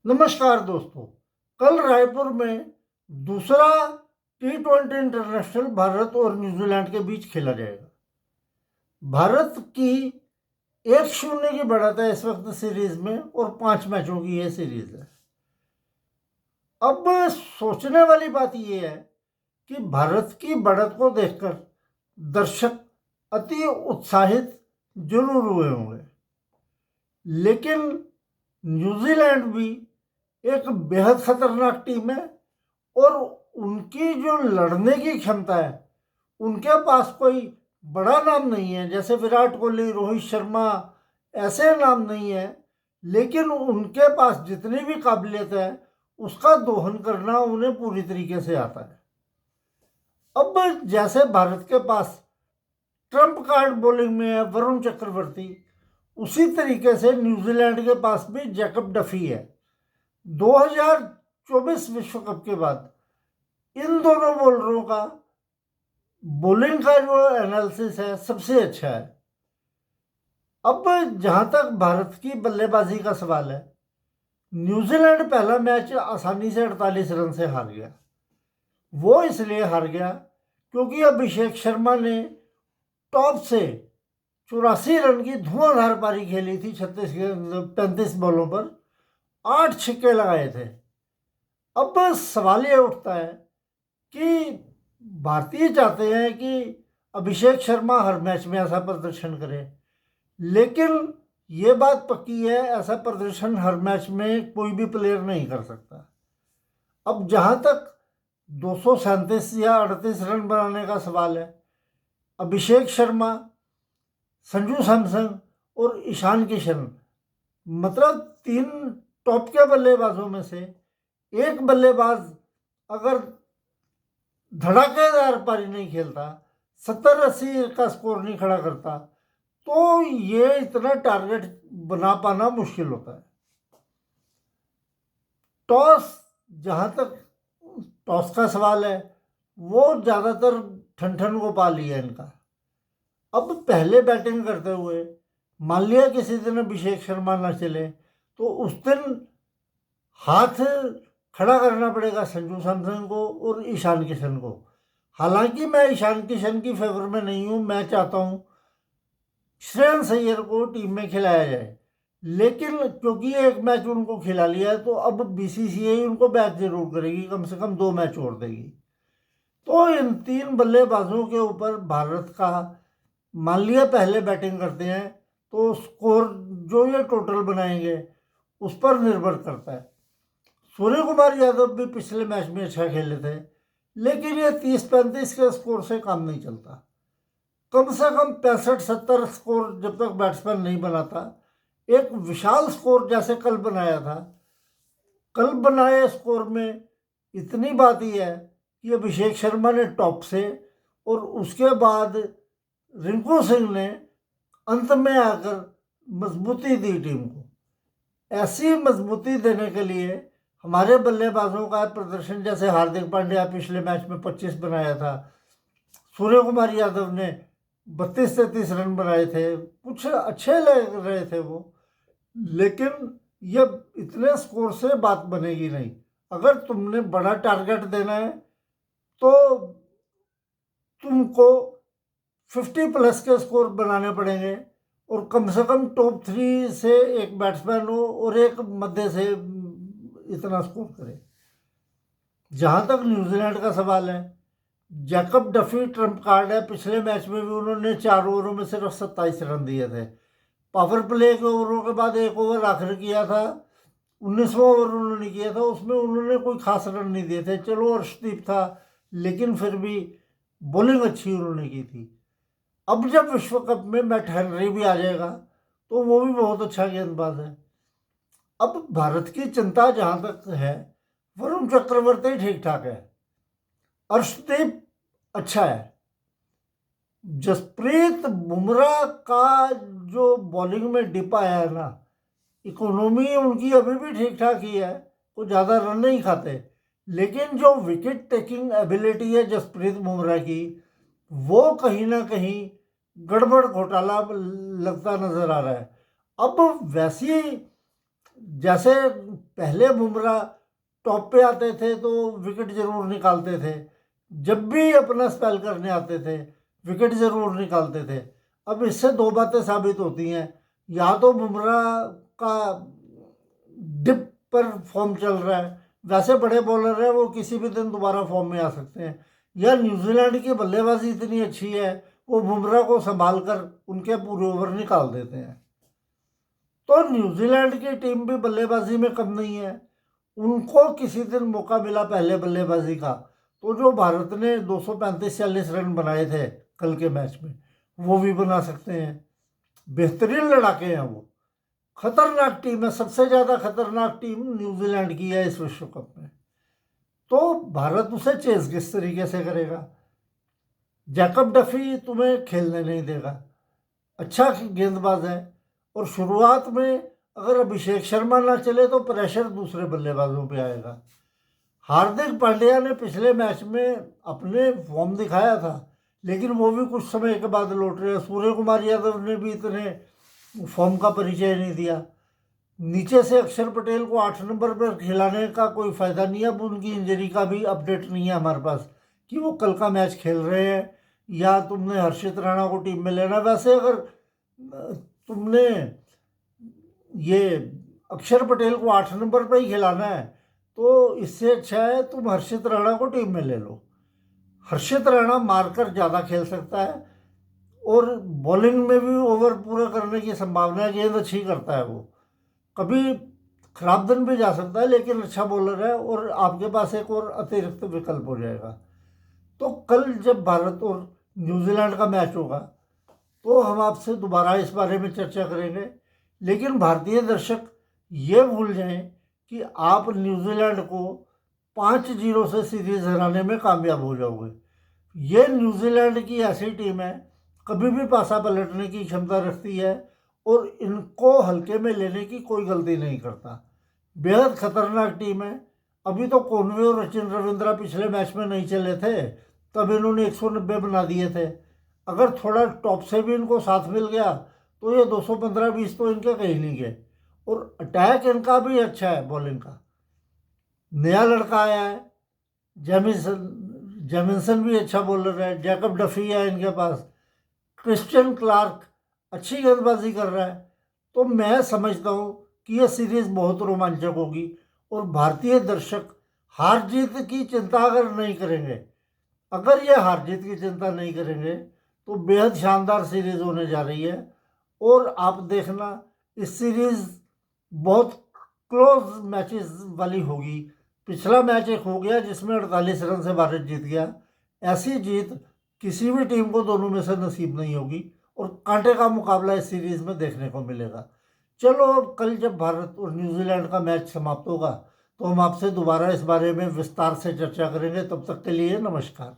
नमस्कार दोस्तों। कल रायपुर में दूसरा T20 इंटरनेशनल भारत और न्यूजीलैंड के बीच खेला जाएगा। भारत की 1-0 की बढ़त है इस वक्त सीरीज में और 5 मैचों की यह सीरीज है। अब सोचने वाली बात यह है कि भारत की बढ़त को देखकर दर्शक अति उत्साहित जरूर हुए होंगे, लेकिन न्यूजीलैंड भी एक बेहद खतरनाक टीम है और उनकी जो लड़ने की क्षमता है, उनके पास कोई बड़ा नाम नहीं है, जैसे विराट कोहली, रोहित शर्मा, ऐसे नाम नहीं है, लेकिन उनके पास जितनी भी काबिलियत है उसका दोहन करना उन्हें पूरी तरीके से आता है। अब जैसे भारत के पास ट्रम्प कार्ड बॉलिंग में है वरुण चक्रवर्ती, उसी तरीके से न्यूजीलैंड के पास भी जैकब डफी है। 2024 विश्व कप के बाद इन दोनों बॉलरों का बॉलिंग का जो एनालिसिस है सबसे अच्छा है। अब जहां तक भारत की बल्लेबाजी का सवाल है, न्यूजीलैंड पहला मैच आसानी से 48 रन से हार गया। वो इसलिए हार गया क्योंकि अभिषेक शर्मा ने टॉप से 84 रन की धुआंधार पारी खेली थी। 35 बॉलों पर 8 छक्के लगाए थे। अब सवाल ये उठता है कि भारतीय चाहते हैं कि अभिषेक शर्मा हर मैच में ऐसा प्रदर्शन करे, लेकिन ये बात पक्की है ऐसा प्रदर्शन हर मैच में कोई भी प्लेयर नहीं कर सकता। अब जहां तक 237 या 38 रन बनाने का सवाल है, अभिषेक शर्मा, संजू सैमसन और ईशान किशन, मतलब 3 टॉप के बल्लेबाजों में से एक बल्लेबाज अगर धड़ाकेदार पारी नहीं खेलता, 70-80 का स्कोर नहीं खड़ा करता, तो ये इतना टारगेट बना पाना मुश्किल होता है। जहां तक टॉस का सवाल है, वो ज़्यादातर ठन गोपाल ही है इनका। अब पहले बैटिंग करते हुए मान लिया किसी दिन अभिषेक शर्मा ना चले, तो उस दिन हाथ खड़ा करना पड़ेगा संजू सैमसन को और ईशान किशन को। हालांकि मैं ईशान किशन की फेवर में नहीं हूँ, मैं चाहता हूँ श्रेयस अय्यर को टीम में खिलाया जाए, लेकिन क्योंकि एक मैच उनको खिला लिया है तो अब बीसीसीआई उनको बैक जरूर करेगी, कम से कम 2 मैच छोड़ देगी। तो इन 3 बल्लेबाजों के ऊपर भारत का, मान लिया पहले बैटिंग करते हैं, तो स्कोर जो ये टोटल बनाएंगे उस पर निर्भर करता है। सूर्य कुमार यादव भी पिछले मैच में अच्छा खेले थे, लेकिन ये 30-35 के स्कोर से काम नहीं चलता। कम से कम 65-70 स्कोर जब तक बैट्समैन नहीं बनाता, एक विशाल स्कोर जैसे कल बनाया था, कल बनाए स्कोर में इतनी बात ही है कि अभिषेक शर्मा ने टॉप से और उसके बाद रिंकू सिंह ने अंत में आकर मजबूती दी टीम को। ऐसी मजबूती देने के लिए हमारे बल्लेबाजों का प्रदर्शन, जैसे हार्दिक पांड्या पिछले मैच में 25 बनाया था, सूर्य कुमार यादव ने 32-33 रन बनाए थे, कुछ अच्छे लग रहे थे वो, लेकिन ये इतने स्कोर से बात बनेगी नहीं। अगर तुमने बड़ा टारगेट देना है तो तुमको 50+ के स्कोर बनाने पड़ेंगे और कम से कम टॉप 3 से एक बैट्समैन हो और एक मध्य से इतना स्कोर करे। जहां तक न्यूजीलैंड का सवाल है, जैकब डफी ट्रम्प कार्ड है। पिछले मैच में भी उन्होंने 4 ओवरों में सिर्फ 27 रन दिए थे। पावर प्ले के ओवरों के बाद एक ओवर आखिर किया था, 19वां ओवर उन्होंने किया था, उसमें उन्होंने कोई खास रन नहीं दिए थे। चलो अर्शदीप था, लेकिन फिर भी बॉलिंग अच्छी उन्होंने की थी। अब जब विश्व कप में मैट हेनरी भी आ जाएगा तो वो भी बहुत अच्छा गेंदबाज है। अब भारत की चिंता जहां तक है, वरुण चक्रवर्ती ठीक ठाक है, अर्शदीप अच्छा है, जसप्रीत बुमराह का जो बॉलिंग में डिप आया है ना, इकोनॉमी उनकी अभी भी ठीक ठाक ही है, वो ज़्यादा रन नहीं खाते, लेकिन जो विकेट टेकिंग एबिलिटी है जसप्रीत बुमराह की, वो कहीं ना कहीं गड़बड़ घोटाला लगता नजर आ रहा है। अब वैसी, जैसे पहले बुमराह टॉप पे आते थे तो विकेट जरूर निकालते थे, जब भी अपना स्पेल करने आते थे विकेट जरूर निकालते थे। अब इससे दो बातें साबित होती हैं, या तो बुमराह का डिप पर फॉर्म चल रहा है, वैसे बड़े बॉलर हैं वो किसी भी दिन दोबारा फॉर्म में आ सकते हैं, या न्यूजीलैंड की बल्लेबाजी इतनी अच्छी है वो बुमराह को संभाल कर उनके पूरे ओवर निकाल देते हैं। तो न्यूजीलैंड की टीम भी बल्लेबाजी में कम नहीं है, उनको किसी दिन मौका मिला पहले बल्लेबाजी का, तो जो भारत ने 235-40 रन बनाए थे कल के मैच में वो भी बना सकते हैं। बेहतरीन लड़ाके हैं वो, खतरनाक टीम है, सबसे ज़्यादा खतरनाक टीम न्यूजीलैंड की है इस विश्व कप में। तो भारत उसे चेस किस तरीके से करेगा? जैकब डफी तुम्हें खेलने नहीं देगा, अच्छा गेंदबाज है, और शुरुआत में अगर अभिषेक शर्मा ना चले तो प्रेशर दूसरे बल्लेबाजों पे आएगा। हार्दिक पांड्या ने पिछले मैच में अपने फॉर्म दिखाया था, लेकिन वो भी कुछ समय के बाद लौट रहे। सूर्य कुमार यादव ने भी इतने फॉर्म का परिचय नहीं दिया। नीचे से अक्षर पटेल को 8 नंबर पर खिलाने का कोई फ़ायदा नहीं है। अब उनकी इंजरी का भी अपडेट नहीं है हमारे पास कि वो कल का मैच खेल रहे हैं या तुमने हर्षित राणा को टीम में लेना। वैसे अगर तुमने ये अक्षर पटेल को 8 नंबर पर ही खिलाना है तो इससे अच्छा है तुम हर्षित राणा को टीम में ले लो। हर्षित राणा मारकर ज़्यादा खेल सकता है और बॉलिंग में भी ओवर पूरा करने की संभावना है, गेंद अच्छी करता है वो, कभी खराब दिन भी जा सकता है लेकिन अच्छा बॉलर है और आपके पास एक और अतिरिक्त विकल्प हो जाएगा। तो कल जब भारत और न्यूजीलैंड का मैच होगा तो हम आपसे दोबारा इस बारे में चर्चा करेंगे, लेकिन भारतीय दर्शक ये भूल जाएं कि आप न्यूजीलैंड को 5-0 से सीरीज हराने में कामयाब हो जाओगे। ये न्यूजीलैंड की ऐसी टीम है, कभी भी पासा पलटने की क्षमता रखती है और इनको हल्के में लेने की कोई गलती नहीं करता। बेहद खतरनाक टीम है। अभी तो कॉनवे और सचिन रविंद्रा पिछले मैच में नहीं चले थे, तब इन्होंने 190 बना दिए थे। अगर थोड़ा टॉप से भी इनको साथ मिल गया तो ये 215-20 तो इनके कहीं नहीं गए। और अटैक इनका भी अच्छा है, बॉलिंग का नया लड़का आया है जेमिसन भी अच्छा बॉलर है, जैकब डफी है इनके पास, क्रिश्चियन क्लार्क अच्छी गेंदबाजी कर रहा है। तो मैं समझता हूँ कि यह सीरीज बहुत रोमांचक होगी और भारतीय दर्शक हार जीत की चिंता अगर नहीं करेंगे, अगर ये हार जीत की चिंता नहीं करेंगे तो बेहद शानदार सीरीज होने जा रही है। और आप देखना इस सीरीज बहुत क्लोज मैचेस वाली होगी। पिछला मैच एक हो गया जिसमें 48 रन से भारत जीत गया, ऐसी जीत किसी भी टीम को दोनों में से नसीब नहीं होगी और कांटे का मुकाबला इस सीरीज में देखने को मिलेगा। चलो अब कल जब भारत और न्यूजीलैंड का मैच समाप्त होगा तो हम आपसे दोबारा इस बारे में विस्तार से चर्चा करेंगे। तब तक के लिए नमस्कार।